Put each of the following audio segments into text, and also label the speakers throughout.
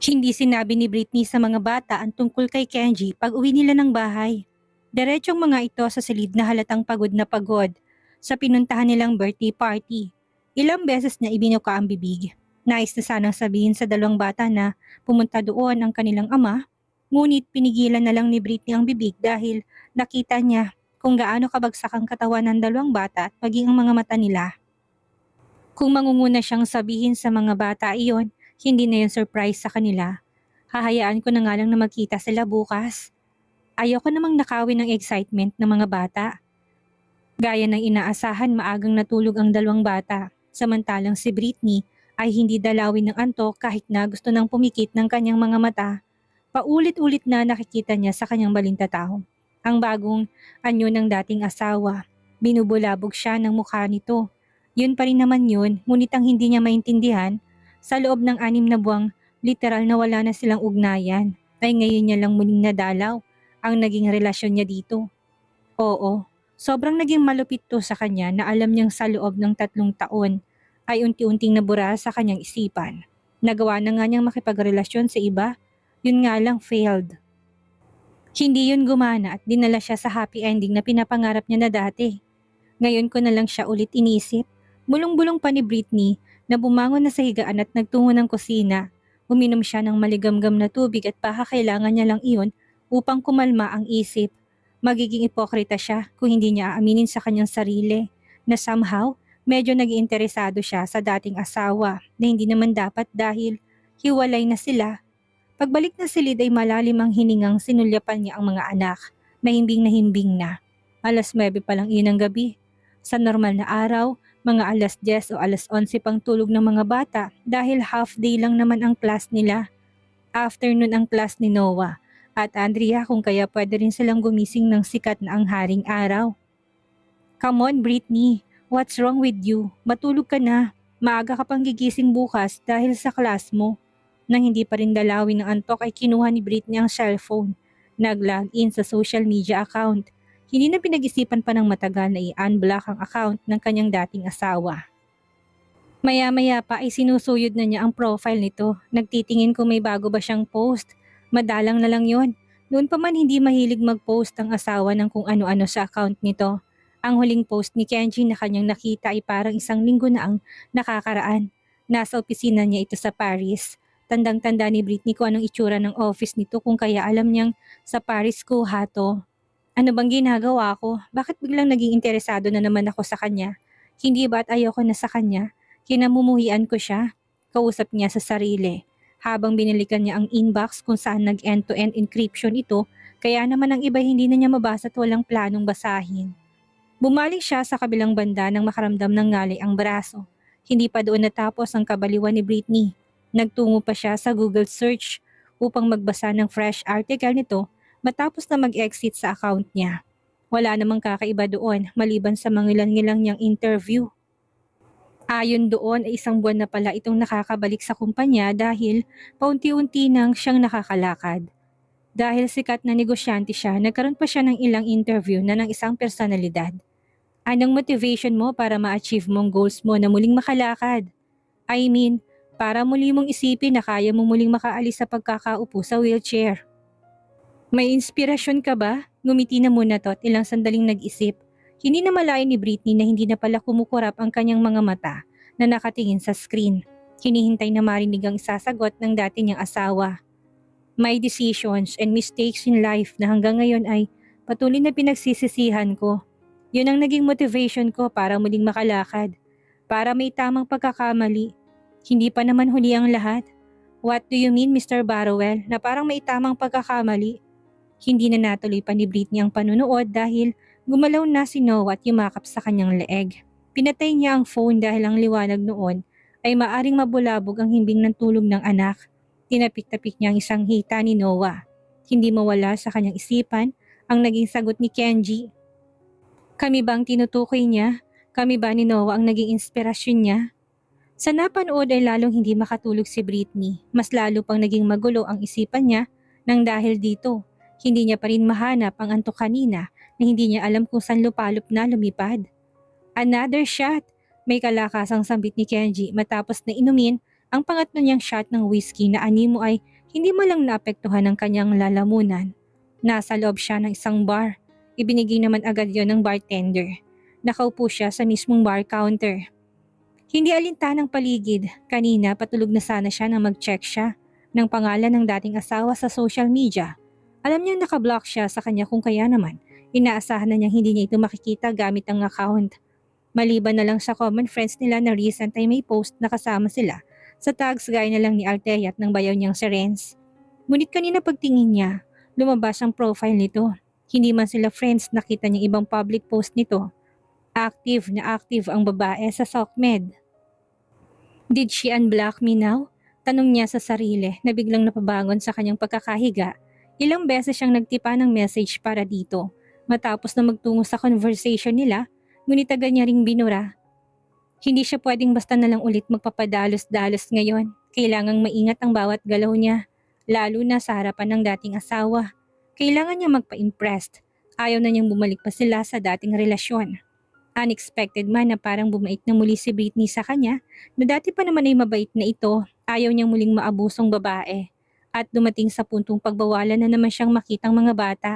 Speaker 1: Hindi sinabi ni Britney sa mga bata ang tungkol kay Kenji pag uwi nila ng bahay. Diretsyong mga ito sa silid na halatang pagod na pagod sa pinuntahan nilang birthday party. Ilang beses na ibinuka ang bibig. Nais na sanang sabihin sa dalawang bata na pumunta doon ang kanilang ama, ngunit pinigilan na lang ni Britney ang bibig dahil nakita niya kung gaano kabagsak ang katawan ng dalawang bata at maging ang mga mata nila. Kung mangunguna siyang sabihin sa mga bata iyon, hindi na yun surprise sa kanila. Hahayaan ko na nga lang na magkita sila bukas. Ayoko namang nakawin ng excitement ng mga bata. Gaya ng inaasahan, maagang natulog ang dalawang bata. Samantalang si Britney ay hindi dalawin ng antok kahit na gusto nang pumikit ng kanyang mga mata. Paulit-ulit na nakikita niya sa kanyang balintatao ang bagong anyo ng dating asawa. Binubulabog siya ng mukha nito. Yun pa rin naman yun, ngunit ang hindi niya maintindihan, sa loob ng 6 na buwang literal na wala na silang ugnayan, ay ngayon niya lang muling nadalaw ang naging relasyon niya dito. Oo, sobrang naging malupit to sa kanya na alam niyang sa loob ng 3 taon ay unti-unting nabura sa kanyang isipan. Nagawa na nga niyang makipagrelasyon sa iba, yun nga lang failed. Hindi yun gumana at dinala siya sa happy ending na pinapangarap niya na dati. Ngayon ko na lang siya ulit inisip. Bulong-bulong pa ni Britney na bumangon na sa higaan at nagtungo ng kusina. Uminom siya ng maligamgam na tubig at baka kailangan niya lang iyon upang kumalma ang isip. Magiging ipokrita siya kung hindi niya aaminin sa kanyang sarili na somehow medyo nag-iinteresado siya sa dating asawa na hindi naman dapat dahil hiwalay na sila. Pagbalik na silid ay malalim ang hiningang sinulyapan niya ang mga anak na himbing na. Alas 9 pa lang iyon ng gabi. Sa normal na araw, mga alas 10 o alas 11 pang tulog ng mga bata dahil half day lang naman ang class nila. Afternoon ang class ni Noah at Andrea kung kaya pwede rin silang gumising ng sikat na ang haring araw. Come on Britney, what's wrong with you? Matulog ka na. Maaga ka pang gigising bukas dahil sa class mo. Nang hindi pa rin dalawin ng antok ay kinuha ni Britney ang cellphone. Nag-log in sa social media account. Hindi na pinag-isipan pa ng matagal na i-unblock ang account ng kanyang dating asawa. Maya-maya pa ay sinusuyod na niya ang profile nito. Nagtitingin kung may bago ba siyang post. Madalang na lang yon. Noon pa man hindi mahilig mag-post ang asawa ng kung ano-ano sa account nito. Ang huling post ni Kenji na kanyang nakita ay parang 1 linggo na ang nakakaraan. Nasa opisina niya ito sa Paris. Tandang-tanda ni Britney kung anong itsura ng office nito kung kaya alam niyang sa Paris kuha to. Ano bang ginagawa ko? Bakit biglang naging interesado na naman ako sa kanya? Hindi ba't ayoko na sa kanya? Kinamumuhian ko siya. Kausap niya sa sarili. Habang binalikan niya ang inbox kung saan nag-end-to-end encryption ito, kaya naman ang iba hindi na niya mabasa at walang planong basahin. Bumalik siya sa kabilang banda nang makaramdam ng ngalay ang braso. Hindi pa doon natapos ang kabaliwan ni Britney. Nagtungo pa siya sa Google search upang magbasa ng fresh article nito matapos na mag-exit sa account niya. Wala namang kakaiba doon maliban sa mangilan-ngilang niyang interview. Ayon doon ay 1 buwan na pala itong nakakabalik sa kumpanya dahil paunti-unti nang siyang nakakalakad. Dahil sikat na negosyante siya, nagkaroon pa siya ng ilang interview na ng isang personalidad. Anong motivation mo para ma-achieve mong goals mo na muling makalakad? I mean, para muli mong isipin na kaya mo muling makaalis sa pagkakaupo sa wheelchair. May inspirasyon ka ba? Ngumiti na muna to at ilang sandaling nag-isip. Hindi na malayo ni Britney na hindi na pala kumukurap ang kanyang mga mata na nakatingin sa screen. Hinihintay na marinig ang isasagot ng dati niyang asawa. May decisions and mistakes in life na hanggang ngayon ay patuloy na pinagsisisihan ko. Yun ang naging motivation ko para muling makalakad. Para may tamang pagkakamali. Hindi pa naman huli ang lahat. What do you mean, Mr. Barrowell, na parang may tamang pagkakamali? Hindi na natuloy pa ni Britney ang panunood dahil gumalaw na si Noah at yumakap sa kanyang leeg. Pinatay niya ang phone dahil ang liwanag noon ay maaring mabulabog ang himbing ng tulog ng anak. Tinapik-tapik niya ang isang hita ni Noah. Hindi mawala sa kanyang isipan ang naging sagot ni Kenji. Kami ba ang tinutukoy niya? Kami ba ni Noah ang naging inspirasyon niya? Sa napanood ay lalong hindi makatulog si Britney. Mas lalo pang naging magulo ang isipan niya nang dahil dito. Hindi niya pa rin mahanap ang antok kanina na hindi niya alam kung saan lupalop na lumipad. Another shot! May kalakasang sambit ni Kenji matapos na inumin Ang pangatlo niyang shot ng whiskey na animo ay hindi man lang naapektuhan ng kanyang lalamunan. Nasa loob siya ng isang bar. Ibinigay naman agad yon ng bartender. Nakaupo siya sa mismong bar counter. Hindi alintanang paligid. Kanina patulog na sana siya nang mag-check siya ng pangalan ng dating asawa sa social media. Alam niya nakablock siya sa kanya kung kaya naman inaasahan na niyang hindi niya ito makikita gamit ang account. Maliban na lang sa common friends nila na recent ay may post na kasama sila sa tags gaya na lang ni Althea at ng bayaw niyang si Renz. Ngunit kanina pagtingin niya, lumabas ang profile nito. Hindi man sila friends, nakita niyang ibang public post nito. Active na active ang babae sa SOCMED. Did she unblock me now? Tanong niya sa sarili na biglang napabangon sa kanyang pagkakahiga. Ilang beses siyang nagtipa ng message para dito. Matapos na magtungo sa conversation nila, ngunit agad niya ring binura. Hindi siya pwedeng basta na lang ulit magpapadalos-dalos ngayon. Kailangang maingat ang bawat galaw niya, lalo na sa harapan ng dating asawa. Kailangan niya magpa-impressed. Ayaw na niyang bumalik pa sila sa dating relasyon. Unexpected man na parang bumait na muli si Britney sa kanya, na dati pa naman ay mabait na ito, ayaw niyang muling maabusong babae. At dumating sa puntong pagbawalan na naman siyang makitang mga bata.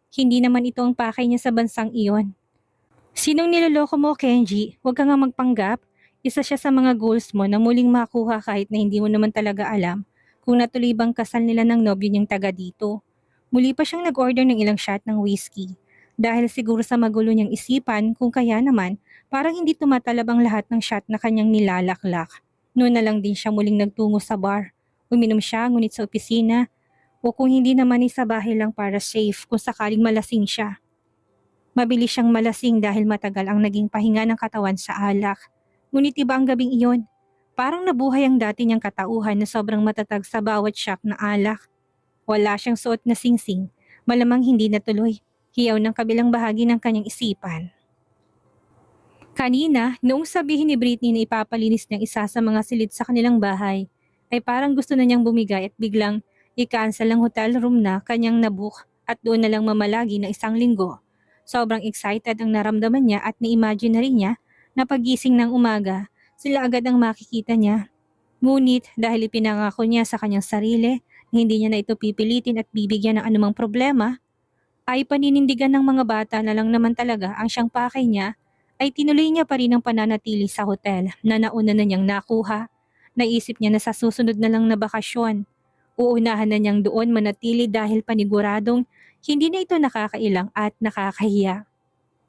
Speaker 1: Hindi naman ito ang pakay niya sa bansang iyon. Sinong niloloko mo, Kenji? Huwag ka nga magpanggap. Isa siya sa mga goals mo na muling makuha kahit na hindi mo naman talaga alam kung natuloy bang kasal nila ng nobyo niyang taga dito. Muli pa siyang nag-order ng ilang shot ng whiskey. Dahil siguro sa magulo niyang isipan kung kaya naman parang hindi tumatalab ang lahat ng shot na kanyang nilalaklak. Noon na lang din siya muling nagtungo sa bar. Uminom siya ngunit sa opisina o kung hindi naman ay sa bahay lang para safe kung sakaling malasing siya. Mabilis siyang malasing dahil matagal ang naging pahinga ng katawan sa alak. Ngunit iba ang gabing iyon. Parang nabuhay ang dati niyang katauhan na sobrang matatag sa bawat shot na alak. Wala siyang suot na singsing, malamang hindi natuloy. Hiyaw ng kabilang bahagi ng kanyang isipan. Kanina, noong sabihin ni Britney na ipapalinis niyang isa sa mga silid sa kanilang bahay, ay parang gusto na niyang bumigay at biglang i-cancel ang hotel room na kanyang nabook at doon na lang mamalagi ng isang linggo. Sobrang excited ang naramdaman niya at ni-imagine na rin niya na pagising ng umaga, sila agad ang makikita niya. Ngunit dahil ipinangako niya sa kanyang sarili na hindi niya na ito pipilitin at bibigyan ng anumang problema, ay paninindigan ng mga bata na lang naman talaga ang siyang pakay niya, ay tinuloy niya pa rin ang pananatili sa hotel na nauna na niyang nakuha. Naisip niya na sa susunod na lang na bakasyon, uunahan na niyang doon manatili dahil paniguradong hindi na ito nakakailang at nakakahiya.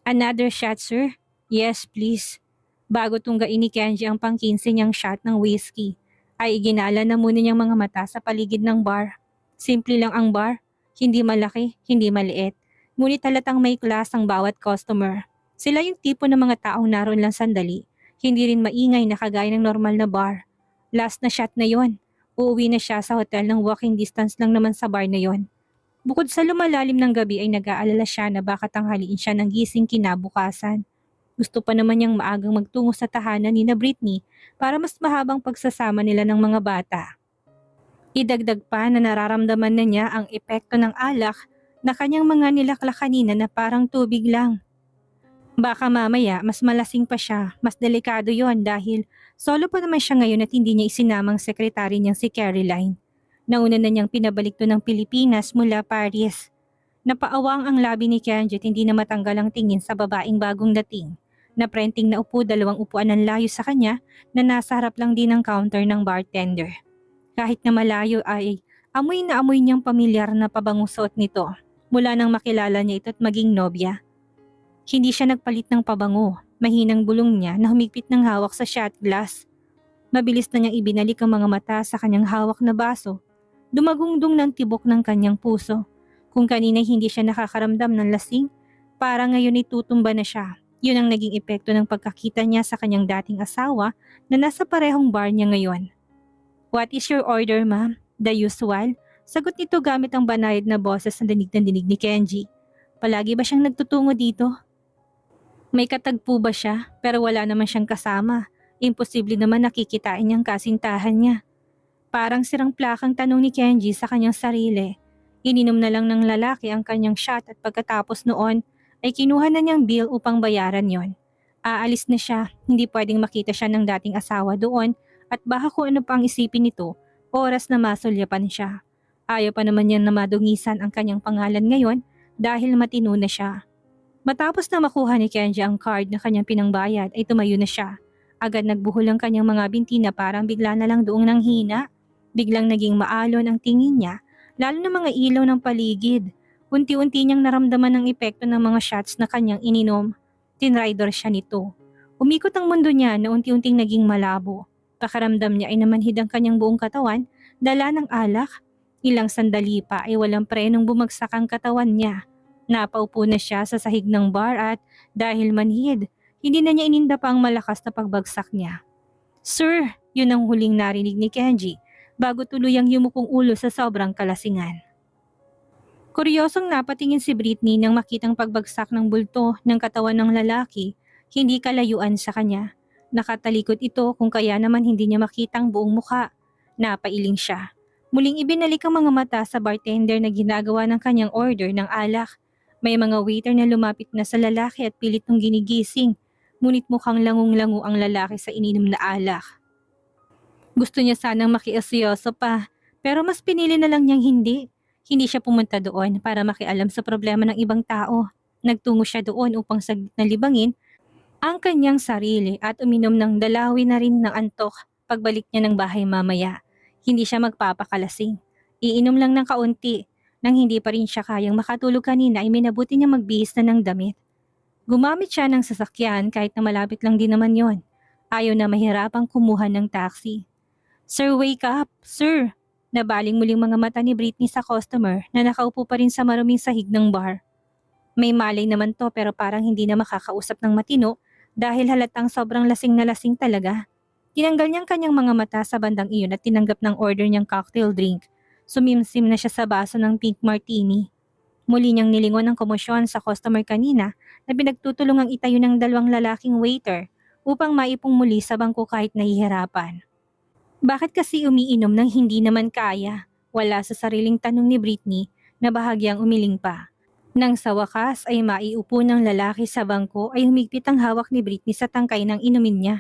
Speaker 1: Another shot, sir? Yes, please. Bago tunggain ni Kenji ang pang-15 niyang shot ng whiskey, ay iginala na muna niyang mga mata sa paligid ng bar. Simple lang ang bar, hindi malaki, hindi maliit. Ngunit halatang may class ang bawat customer. Sila yung tipo ng mga taong naroon lang sandali, hindi rin maingay na kagaya ng normal na bar. Last na shot na yon. Uuwi na siya sa hotel ng walking distance lang naman sa bar na yon. Bukod sa lumalalim ng gabi ay nag-aalala siya na baka tanghaliin siya ng gising kinabukasan. Gusto pa naman niyang maagang magtungo sa tahanan ni na Britney para mas mahabang pagsasama nila ng mga bata. Idagdag pa na nararamdaman na niya ang epekto ng alak na kanyang mga nilaklak kanina na parang tubig lang. Baka mamaya mas malasing pa siya, mas delikado yon dahil solo pa naman siya ngayon at hindi niya isinamang sekretary niyang si Caroline. Nauna na niyang pinabalik to ng Pilipinas mula Paris. Napaawang ang labi ni Kenji at hindi na matanggal ang tingin sa babaeng bagong dating. Naprenting na upo 2 upuan ng layo sa kanya na nasa harap lang din ng counter ng bartender. Kahit na malayo ay amoy na amoy niyang pamilyar na pabangong suot nito mula nang makilala niya ito at maging nobya. Hindi siya nagpalit ng pabango, mahinang bulong niya na humigpit ng hawak sa shot glass. Mabilis na niyang ibinalik ang mga mata sa kanyang hawak na baso. Dumagungdong ng tibok ng kanyang puso. Kung kanina hindi siya nakakaramdam ng lasing, para ngayon itutumba na siya. Yun ang naging epekto ng pagkakita niya sa kanyang dating asawa na nasa parehong bar niya ngayon. What is your order, ma'am? The usual? Sagot nito gamit ang banayad na boses na dinig ni Kenji. Palagi ba siyang nagtutungo dito? May katagpo ba siya pero wala naman siyang kasama? Imposible naman nakikitain niyang kasintahan niya. Parang sirang plakang tanong ni Kenji sa kanyang sarili. Ininom na lang ng lalaki ang kanyang shot at pagkatapos noon ay kinuha na niyang bill upang bayaran yon. Aalis na siya, hindi pwedeng makita siya ng dating asawa doon At baka kung ano pa ang isipin nito, oras na masulyapan siya. Ayaw pa naman niya na madungisan ang kanyang pangalan ngayon dahil matino na siya. Matapos na makuha ni Kenji ang card na kanyang pinangbayad ay tumayo na siya. Agad nagbuhol ang kanyang mga binti na parang bigla na lang doong nanghina. Biglang naging maalon ang tingin niya, lalo na mga ilaw ng paligid. Unti-unti niyang naramdaman ang epekto ng mga shots na kanyang ininom. Tinrider siya nito. Umikot ang mundo niya na unti-unting naging malabo. Pakaramdam niya ay namanhid ang kanyang buong katawan, dala ng alak. Ilang sandali pa ay walang prenong bumagsak ang katawan niya. Napaupo na siya sa sahig ng bar at dahil manhid, hindi na niya ininda pa ang malakas na pagbagsak niya. "Sir," yun ang huling narinig ni Kenji bago tuluyang yumukong ulo sa sobrang kalasingan. Kuryosong napatingin si Britney nang makitang pagbagsak ng bulto ng katawan ng lalaki, hindi kalayuan sa kanya. Nakatalikod ito kung kaya naman hindi niya makitang buong mukha. Napailing siya. Muling ibinalik ang mga mata sa bartender na ginagawa ng kanyang order ng alak. May mga waiter na lumapit na sa lalaki at pilit nung ginigising, ngunit mukhang langung-lango ang lalaki sa ininom na alak. Gusto niya sanang makiasyoso pa, pero mas pinili na lang niyang hindi. Hindi siya pumunta doon para makialam sa problema ng ibang tao. Nagtungo siya doon upang saglit na libangin ang kanyang sarili at uminom ng dalawi na rin ng antok pagbalik niya ng bahay mamaya. Hindi siya magpapakalasing. Iinom lang ng kaunti. Nang hindi pa rin siya kayang makatulog kanina ay minabuti niya magbihis na ng damit. Gumamit siya ng sasakyan kahit na malapit lang din naman yon. Ayaw na mahirapang kumuha ng taxi. "Sir, wake up! Sir!" Nabaling muling mga mata ni Britney sa customer na nakaupo pa rin sa maruming sahig ng bar. May malay naman to pero parang hindi na makakausap ng matino dahil halatang sobrang lasing na lasing talaga. Tinanggal niyang kanyang mga mata sa bandang iyon at tinanggap ng order niyang cocktail drink. Sumimsim na siya sa baso ng pink martini. Muli niyang nilingon ang komosyon sa customer kanina na pinagtutulungang itayo ng dalawang lalaking waiter upang maipong muli sa bangko kahit nahihirapan. Bakit kasi umiinom nang hindi naman kaya? Wala sa sariling tanong ni Britney na bahagyang umiling pa. Nang sa wakas ay maiupo ng lalaki sa bangko ay humigpit ang hawak ni Britney sa tangkay ng inumin niya.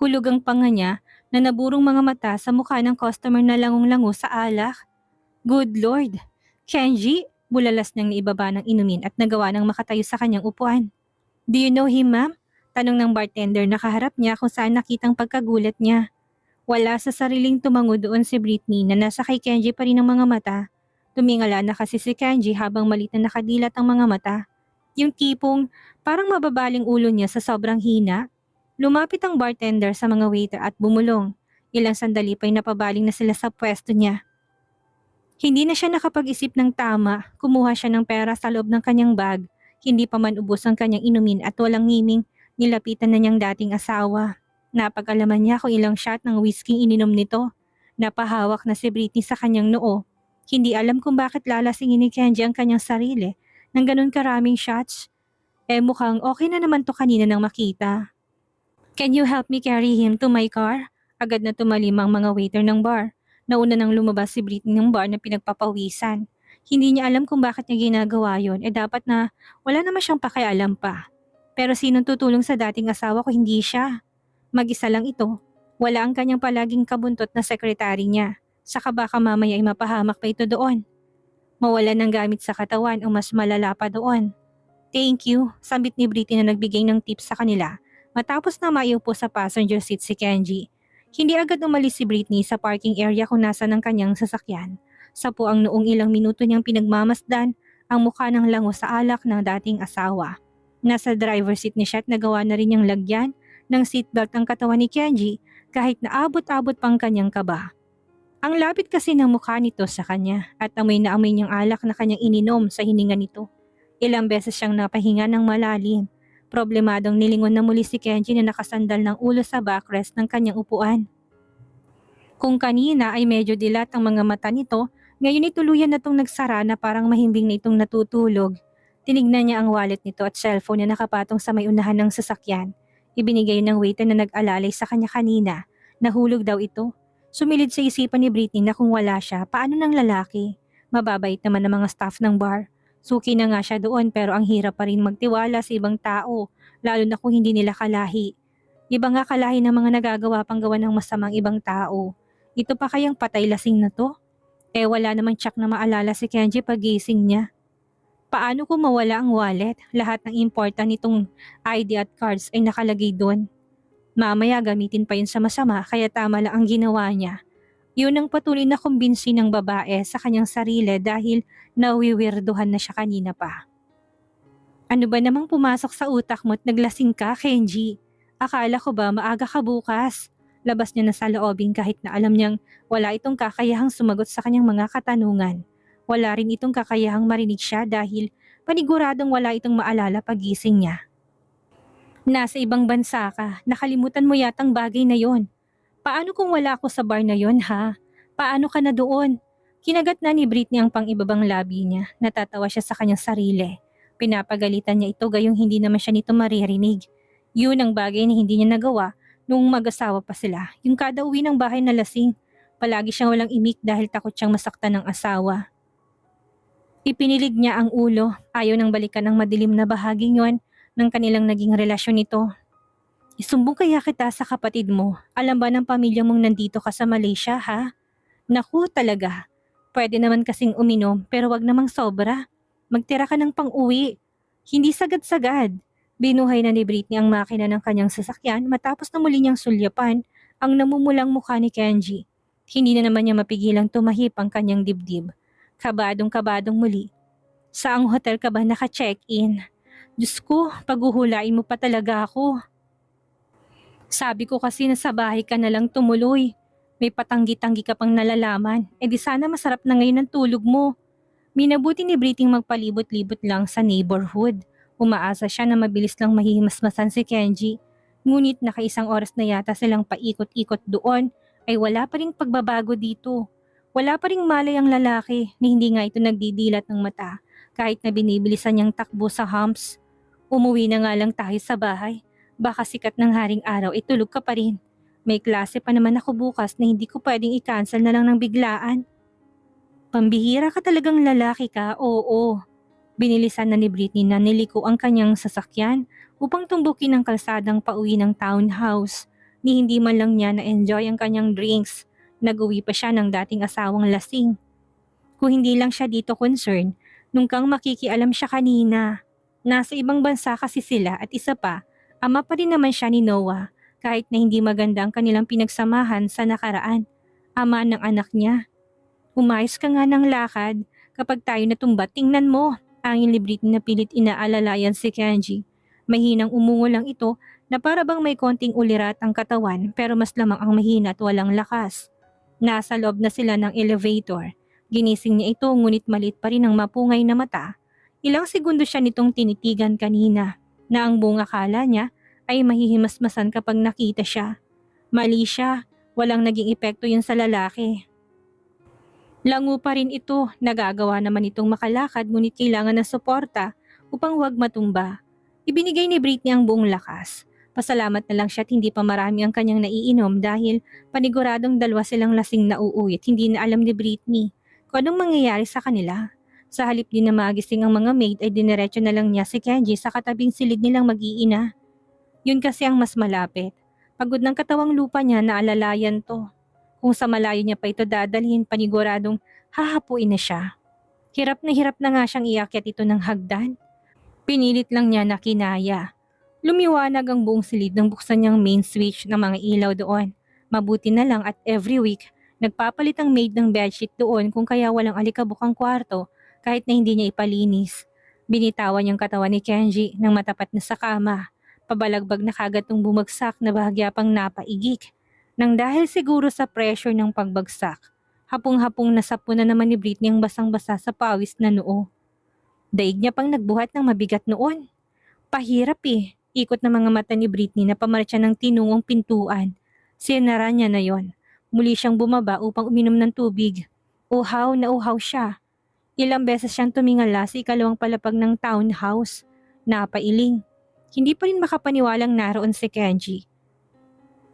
Speaker 1: Hulog ang panga niya na naburong mga mata sa mukha ng customer na langung-lango sa alak. Good Lord! "Kenji?" Bulalas niyang naibaba ng inumin at nagawa ng makatayo sa kanyang upuan. "Do you know him, ma'am?" Tanong ng bartender na kaharap niya kung saan nakitang pagkagulat niya. Wala sa sariling tumango doon si Britney na nasa kay Kenji pa rin ang mga mata. Tumingala na kasi si Kenji habang malit na nakadilat ang mga mata. Yung tipong parang mababaling ulo niya sa sobrang hina. Lumapit ang bartender sa mga waiter at bumulong. Ilang sandali pa'y napabaling na sila sa pwesto niya. Hindi na siya nakapag-isip ng tama. Kumuha siya ng pera sa loob ng kanyang bag. Hindi pa man ubos ang kanyang inumin at walang ngiming nilapitan na niyang dating asawa. Napag-alaman niya kung ilang shot ng whiskey ininom nito. Napahawak na si Britney sa kanyang noo. Hindi alam kung bakit lalasingin ni Kenji ang kanyang sarili ng ganun karaming shots. Mukhang okay na naman to kanina nang makita. "Can you help me carry him to my car?" Agad na tumalim ang mga waiter ng bar. Nauna nang lumabas si Britney ng bar na pinagpapawisan. Hindi niya alam kung bakit niya ginagawa yon, dapat na wala naman siyang pakialam pa. Pero sinong tutulong sa dating asawa ko hindi siya? Mag-isa lang ito. Wala ang kanyang palaging kabuntot na sekretary niya. Saka baka mamaya ay mapahamak pa ito doon. Mawala ng gamit sa katawan o mas malala pa doon. "Thank you," sambit ni Britney na nagbigay ng tips sa kanila. Matapos na maiupo sa passenger seat si Kenji. Hindi agad umalis si Britney sa parking area kung nasa ng kanyang sasakyan. Sapo ang noong ilang minuto niyang pinagmamasdan ang mukha ng lango sa alak ng dating asawa. Nasa driver seat ni siya at nagawa na rin niyang lagyan ng seatbelt ang katawan ni Kenji kahit naabot-abot pang kanyang kaba. Ang lapit kasi ng mukha nito sa kanya at amoy na amoy niyang alak na kanyang ininom sa hininga nito. Ilang beses siyang napahinga ng malalim. Problemadong nilingon na muli si Kenji na nakasandal ng ulo sa backrest ng kanyang upuan. Kung kanina ay medyo dilat ang mga mata nito, ngayon ay tuluyan na itong nagsara na parang mahimbing na itong natutulog. Tinignan niya ang wallet nito at cellphone na nakapatong sa may unahan ng sasakyan. Ibinigay ng waiter na nag-alalay sa kanya kanina. Nahulog daw ito. Sumilid sa isipan ni Britney na kung wala siya, paano ng lalaki? Mababait naman ang mga staff ng bar. Suki na nga siya doon pero ang hirap pa rin magtiwala sa ibang tao, lalo na kung hindi nila kalahi. Iba nga kalahi ng mga nagagawa pang gawa ng masamang ibang tao. Ito pa kayang patay lasing na to? Eh wala namang tsak na maalala si Kenji paggising niya. Paano kung mawala ang wallet? Lahat ng important nitong ID at cards ay nakalagay doon. Mamaya gamitin pa yun sa masama kaya tama lang ang ginawa niya. Yun ang patuloy na kumbinsi ng babae sa kanyang sarili dahil nawiwirduhan na siya kanina pa. Ano ba namang pumasok sa utak mo at naglasing ka, Kenji? Akala ko ba maaga ka bukas? Labas niya na sa loobing kahit na alam niyang wala itong kakayahang sumagot sa kanyang mga katanungan. Wala rin itong kakayahang marinig siya dahil paniguradong wala itong maalala pagising niya. Nasa ibang bansa ka, nakalimutan mo yatang bagay na yon. Paano kung wala ako sa bar na yon ha? Paano ka na doon? Kinagat na ni Britney ang pang-ibabang labi niya. Natatawa siya sa kanyang sarili. Pinapagalitan niya ito gayong hindi naman siya nito maririnig. Yun ang bagay na hindi niya nagawa nung mag-asawa pa sila. Yung kada uwi ng bahay na lasing, palagi siyang walang imik dahil takot siyang masaktan ng asawa. Ipinilig niya ang ulo, ayaw nang balikan ang madilim na bahaging yon ng kanilang naging relasyon nito. Isumbong kaya kita sa kapatid mo. Alam ba ng pamilya mong nandito ka sa Malaysia ha? Naku talaga. Pwede naman kasing uminom pero wag namang sobra. Magtira ka ng pang-uwi. Hindi sagad-sagad. Binuhay na ni Britney ang makina ng kanyang sasakyan matapos na muli niyang sulyapan ang namumulang mukha ni Kenji. Hindi na naman niya mapigilang tumahip ang kanyang dibdib. Kabadong-kabadong muli. Saang hotel ka ba naka-check-in? Diyos ko, paghuhulain mo pa talaga ako. Sabi ko kasi na sa bahay ka na lang tumuloy. May patanggi-tanggi ka pang nalalaman. E di sana masarap na ngayon ang tulog mo. Minabuti ni Britney magpalibot-libot lang sa neighborhood. Umaasa siya na mabilis lang mahihimasmasan si Kenji. Ngunit nakaisang oras na yata silang paikot-ikot doon ay wala pa ring pagbabago dito. Wala pa ring malay ang lalaki na hindi nga ito nagdidilat ng mata kahit na binibilisan niyang takbo sa humps. Umuwi na nga lang tayo sa bahay. Baka sikat ng haring araw ay tulog ka pa rin. May klase pa naman ako bukas na hindi ko pwedeng i-cancel na lang ng biglaan. Pambihira ka talagang lalaki ka, oo. Binilisan na ni Britney na niliko ang kanyang sasakyan upang tumbukin ang kalsadang pauwi ng townhouse. Ni hindi man lang niya na-enjoy ang kanyang drinks. Nag-uwi pa siya ng dating asawang lasing. Kung hindi lang siya dito concern, nung kang makikialam siya kanina. Nasa ibang bansa kasi sila at isa pa, ama pa rin naman siya ni Noah kahit na hindi maganda ang kanilang pinagsamahan sa nakaraan. Ama ng anak niya. Umayos ka nga ng lakad. Kapag tayo natumba, tingnan mo. Angin ni Britney na pilit inaalalayan si Kenji. Mahinang umungo lang ito na para bang may konting ulirat ang katawan pero mas lamang ang mahina at walang lakas. Nasa loob na sila ng elevator. Ginising niya ito ngunit maliit pa rin ang mapungay na mata. Ilang segundo siya nitong tinitigan kanina na ang buong akala niya ay mahihimasmasan kapag nakita siya. Mali siya, walang naging epekto yun sa lalaki. Lango pa rin ito, nagagawa naman itong makalakad ngunit kailangan ng suporta upang huwag matumba. Ibinigay ni Britney ang buong lakas. Pasalamat na lang siya at hindi pa marami ang kanyang naiinom dahil paniguradong dalawa silang lasing na uuwi at hindi na alam ni Britney kung anong mangyayari sa kanila. Sa halip din na magising ang mga maid ay diniretso na lang niya si Kenji sa katabing silid nilang mag-iina. Yun kasi ang mas malapit. Pagod ng katawang lupa niya na alalayan to. Kung sa malayo niya pa ito dadalhin, paniguradong hahapuin na siya. Hirap na nga siyang iakyat ito ng hagdan. Pinilit lang niya na kinaya. Lumiwanag ang buong silid nang buksan niyang main switch ng mga ilaw doon. Mabuti na lang at every week, nagpapalit ang maid ng bedsheet doon kung kaya walang alikabok ang kwarto kahit na hindi niya ipalinis. Binitawan niyang katawan ni Kenji nang matapat na sa kama. Pabalagbag na kagad nung bumagsak na bahagya pang napaigik. Nang dahil siguro sa pressure ng pagbagsak, hapong-hapong nasapo na naman ni Britney ang basang-basa sa pawis na noo. Daig niya pang nagbuhat ng mabigat noon. Pahirap eh. Ikot na mga mata ni Britney na pamarcha ng tinungong pintuan. Sinara niya na yon. Muli siyang bumaba upang uminom ng tubig. Uhaw na uhaw siya. Ilang beses siyang tumingala sa ikalawang palapag ng townhouse. Napailing. Hindi pa rin makapaniwalang naroon si Kenji.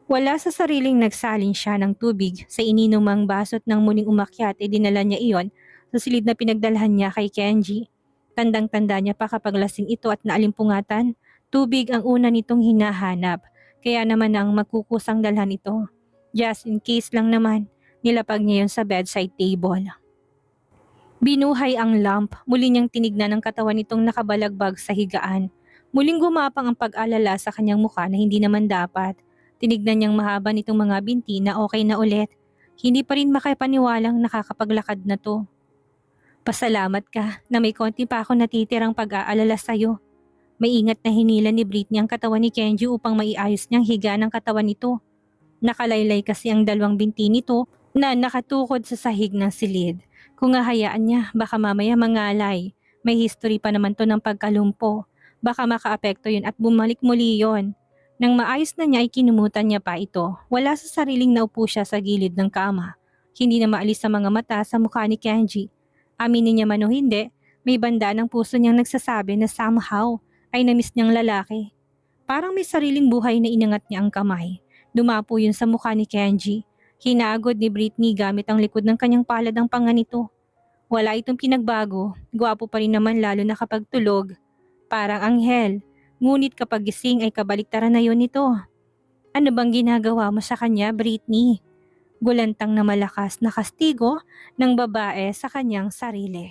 Speaker 1: Wala sa sariling nagsalin siya ng tubig sa ininumang baso't nang muling umakyat ay dinala niya iyon sa silid na pinagdalhan niya kay Kenji. Tandang-tanda niya pa kapag lasing ito at naalimpungatan, tubig ang una nitong hinahanap. kaya naman ang magkukusang dalhan ito. Just in case lang naman, nilapag niya yun sa bedside table. Binuhay ang lamp, muli niyang tinignan ang katawan nitong nakabalagbag sa higaan. Muling gumapang ang pag-alala sa kanyang mukha na hindi naman dapat. Tinignan niyang mahaba nitong mga binti na okay na ulit. Hindi pa rin makapaniwalang nakakapaglakad na to. Pasalamat ka na may konti pa ako natitirang pag-aalala sa'yo. May ingat na hinila ni Britney ang katawan ni Kenji upang maiayos niyang higa ng katawan nito. Nakalaylay kasi ang dalawang binti nito na nakatukod sa sahig ng silid. Kung hahayaan niya, baka mamaya mangalay. May history pa naman to ng pagkalumpo. Baka makaapekto yun at bumalik muli yon. Nang maayos na niya ay kinumutan niya pa ito. Wala sa sariling naupo siya sa gilid ng kama. Hindi na maalis sa mga mata sa mukha ni Kenji. Aminin niya man o hindi, may banda ng puso niyang nagsasabi na somehow ay namiss niyang lalaki. Parang may sariling buhay na inangat niya ang kamay. Dumapo yun sa mukha ni Kenji. Hinagod ni Britney gamit ang likod ng kanyang palad ang panga nito. Wala itong pinagbago, gwapo pa rin naman lalo na kapag tulog. Parang anghel, ngunit kapag gising ay kabaliktaran na yun nito. Ano bang ginagawa mo sa kanya, Britney? Gulantang na malakas na kastigo ng babae sa kanyang sarili.